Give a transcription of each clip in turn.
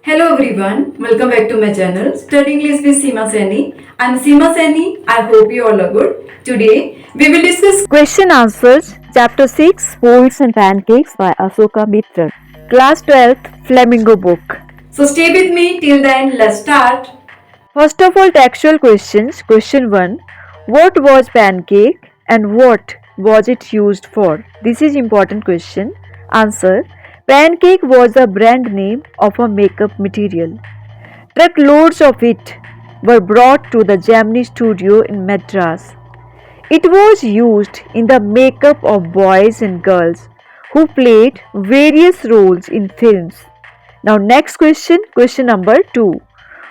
Hello everyone, welcome back to my channel Study English with Seema Saini. I'm Seema Saini. I hope you all are good. Today we will discuss Question Answers Chapter 6 Poets and Pancakes by Asoka Mitra. Class 12th Flamingo Book. So stay with me till the end. Let's start. First of all, textual questions. Question 1. What was pancake and what was it used for? This is important question. Answer. Pancake was the brand name of a makeup material. Truckloads of it were brought to the Gemini studio in Madras. It was used in the makeup of boys and girls who played various roles in films. Now, next question, question number 2.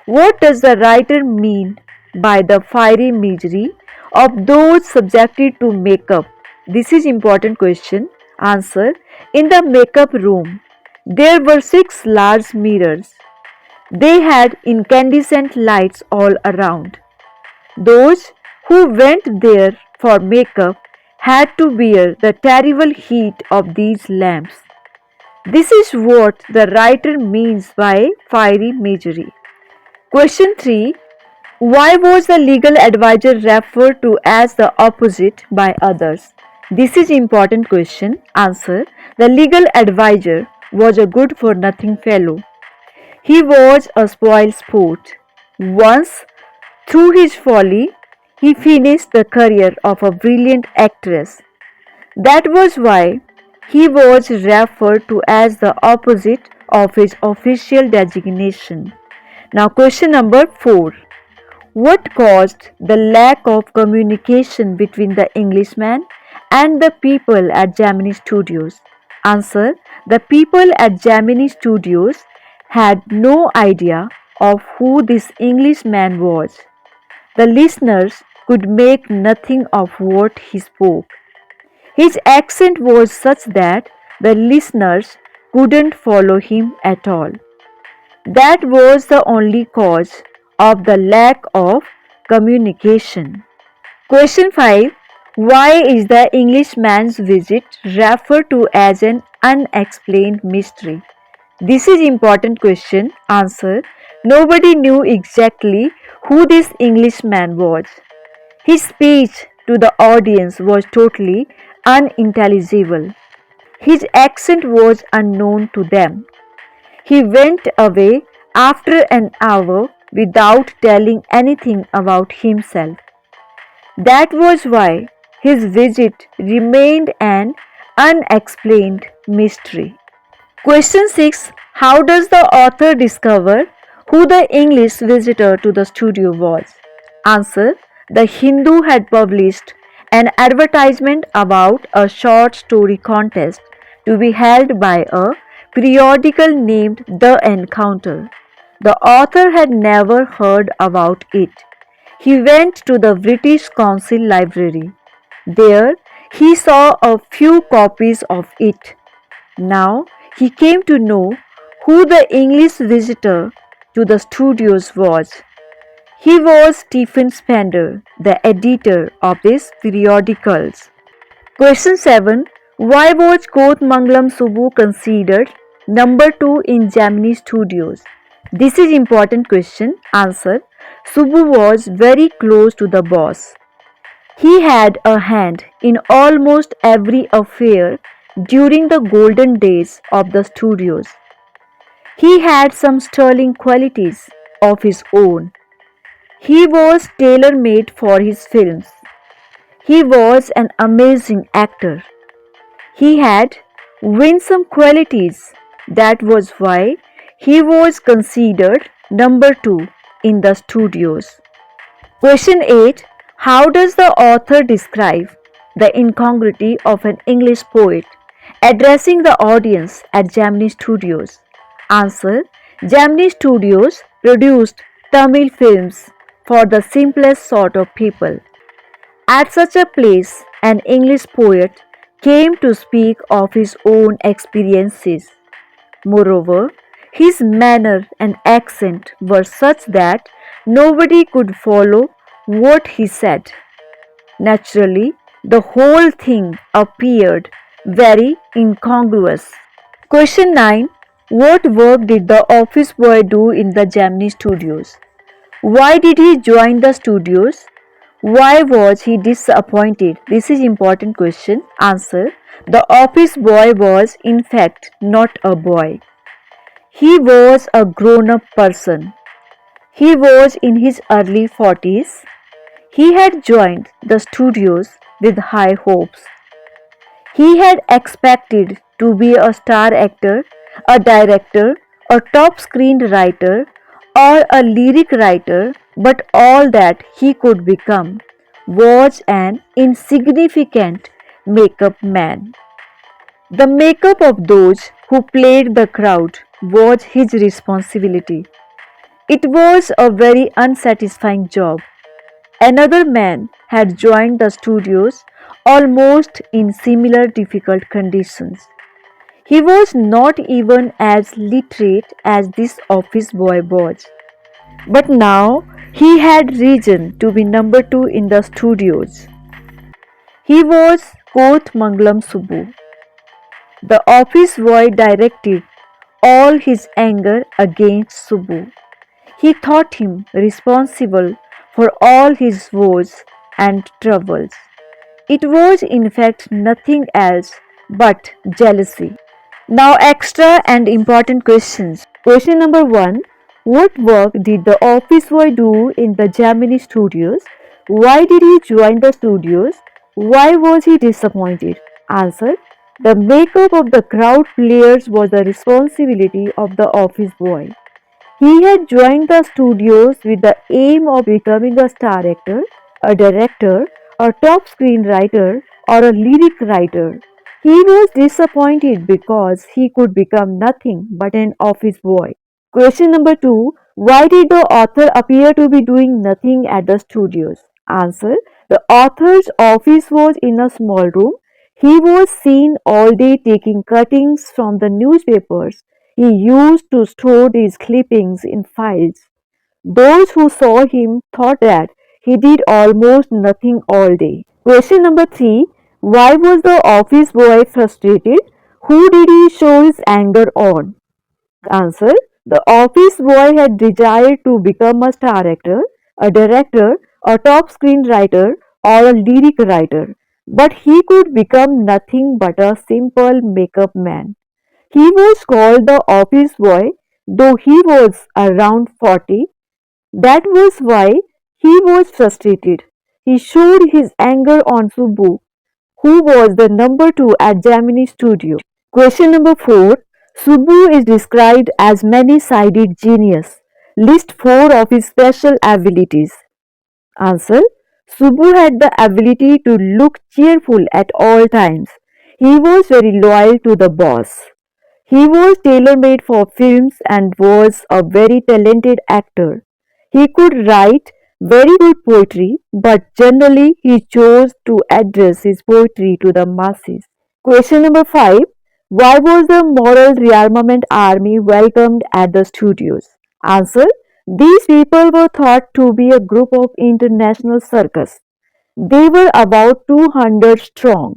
What does the writer mean by the fiery misery of those subjected to makeup? This is important question. Answer. In the makeup room, there were 6 large mirrors. They had incandescent lights all around. Those who went there for makeup had to bear the terrible heat of these lamps. This is what the writer means by fiery misery. Question 3. Why was the legal advisor referred to as the opposite by others? This is important question. Answer. The legal advisor was a good for nothing fellow. He was a spoil sport. Once, through his folly, he finished the career of a brilliant actress. That was why he was referred to as the opposite of his official designation. Now, question number 4. What caused the lack of communication between the Englishman and the people at Gemini Studios? Answer. The people at Gemini Studios had no idea of who this Englishman was. The listeners could make nothing of what he spoke. His accent was such that the listeners couldn't follow him at all. That was the only cause of the lack of communication. Question 5. Why is the Englishman's visit referred to as an unexplained mystery? This is important question. Answer. Nobody knew exactly who this Englishman was. His speech to the audience was totally unintelligible. His accent was unknown to them. He went away after an hour without telling anything about himself. That was why his visit remained an unexplained mystery. Question 6. How does the author discover who the English visitor to the studio was? Answer. The Hindu had published an advertisement about a short story contest to be held by a periodical named The Encounter. The author had never heard about it. He went to the British Council Library. There he saw a few copies of it. Now he came to know who the English visitor to the studios was. He was Stephen Spender, the editor of these periodicals. Question 7. Why was Kotmangalam Subbu considered number 2 in Gemini Studios? This is important question. Answer. Subbu was very close to the boss. He had a hand in almost every affair during the golden days of the studios. He had some sterling qualities of his own. He was tailor-made for his films. He was an amazing actor. He had winsome qualities. That was why he was considered number 2 in the studios. Question 8. How does the author describe the incongruity of an English poet addressing the audience at Gemini Studios? Answer. Gemini Studios produced Tamil films for the simplest sort of people. At such a place, an English poet came to speak of his own experiences. Moreover, his manner and accent were such that nobody could follow what he said. Naturally, the whole thing appeared very incongruous. Question 9. What work did the office boy do in the Gemini studios? Why did he join the studios? Why was he disappointed? This is important question. Answer. The office boy was in fact not a boy. He was a grown-up person. He was in his early 40s. He had joined the studios with high hopes. He had expected to be a star actor, a director, a top screenwriter, or a lyric writer, but all that he could become was an insignificant makeup man. The makeup of those who played the crowd was his responsibility. It was a very unsatisfying job. Another man had joined the studios almost in similar difficult conditions. He was not even as literate as this office boy was. But now he had reason to be number two in the studios. He was Koth Subbu. The office boy directed all his anger against Subbu. He thought him responsible for all his woes and troubles. It was in fact nothing else but jealousy. Now, extra and important questions. Question number 1. What work did the office boy do in the Gemini studios? Why did he join the studios? Why was he disappointed? Answer. The makeup of the crowd players was the responsibility of the office boy. He had joined the studios with the aim of becoming a star actor, a director, a top screenwriter, or a lyric writer. He was disappointed because he could become nothing but an office boy. Question number 2. Why did the author appear to be doing nothing at the studios? Answer. The author's office was in a small room. He was seen all day taking cuttings from the newspapers. He used to store these clippings in files. Those who saw him thought that he did almost nothing all day. Question number 3. Why was the office boy frustrated? Who did he show his anger on? Answer. The office boy had desired to become a star actor, a director, a top screenwriter, or a lyric writer, but he could become nothing but a simple makeup man. He was called the office boy, though he was around 40. That was why he was frustrated. He showed his anger on Subbu, who was the number two at Gemini Studio. Question number 4. Subbu is described as many-sided genius. List 4 of his special abilities. Answer. Subbu had the ability to look cheerful at all times. He was very loyal to the boss. He was tailor-made for films and was a very talented actor. He could write very good poetry, but generally he chose to address his poetry to the masses. Question number 5. Why was the Moral Rearmament Army welcomed at the studios? Answer. These people were thought to be a group of international circus. They were about 200 strong.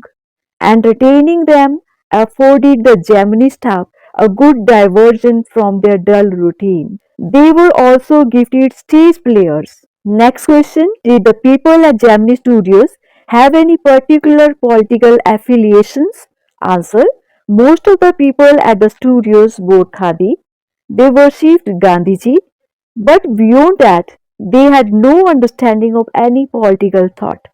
Entertaining them afforded the Gemini staff a good diversion from their dull routine. They were also gifted stage players. Next question. Did the people at Gemini Studios have any particular political affiliations? Answer. Most of the people at the studios wore khadi. They worshipped Gandhiji, but beyond that, they had no understanding of any political thought.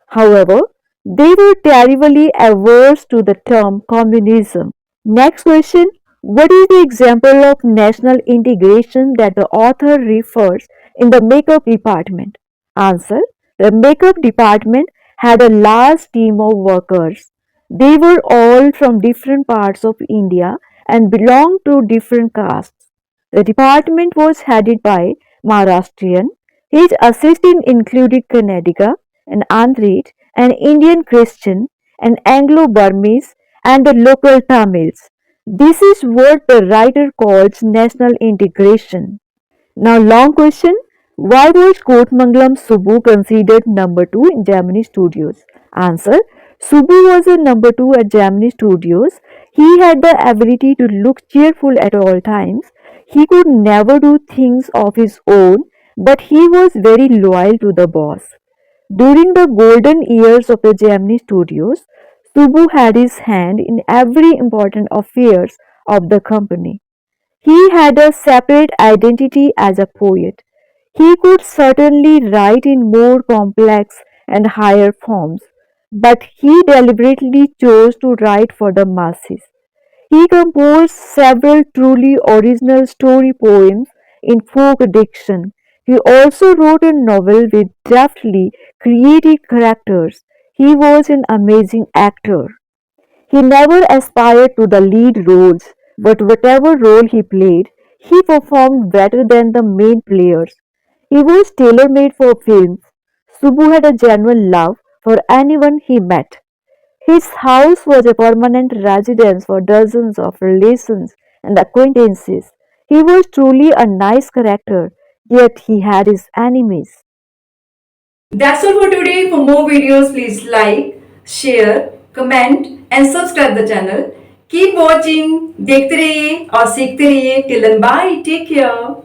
However, they were terribly averse to the term communism. Next question. What is the example of national integration that the author refers in the makeup department? Answer. The makeup department had a large team of workers. They were all from different parts of India and belonged to different castes. The department was headed by Maharashtrian. His assistant included Kannadiga, an Andhrit, an Indian Christian, an Anglo-Burmese, and the local Tamils. This is what the writer calls national integration. Now, long question. Why was Kotmangalam Subbu considered number 2 in Gemini Studios? Answer. Subbu was a number 2 at Gemini Studios. He had the ability to look cheerful at all times. He could never do things of his own, but he was very loyal to the boss. During the golden years of the Gemini Studios, Subbu had his hand in every important affairs of the company. He had a separate identity as a poet. He could certainly write in more complex and higher forms, but he deliberately chose to write for the masses. He composed several truly original story poems in folk diction. He also wrote a novel with deftly created characters. He was an amazing actor. He never aspired to the lead roles, but whatever role he played, he performed better than the main players. He was tailor made for films. Subbu had a genuine love for anyone he met. His house was a permanent residence for dozens of relations and acquaintances. He was truly a nice character, yet he had his enemies. That's all for today. For more videos, please like, share, comment and subscribe the channel. Keep watching. देखते रहिए और सीखते रहिए. Till then, bye. Take care.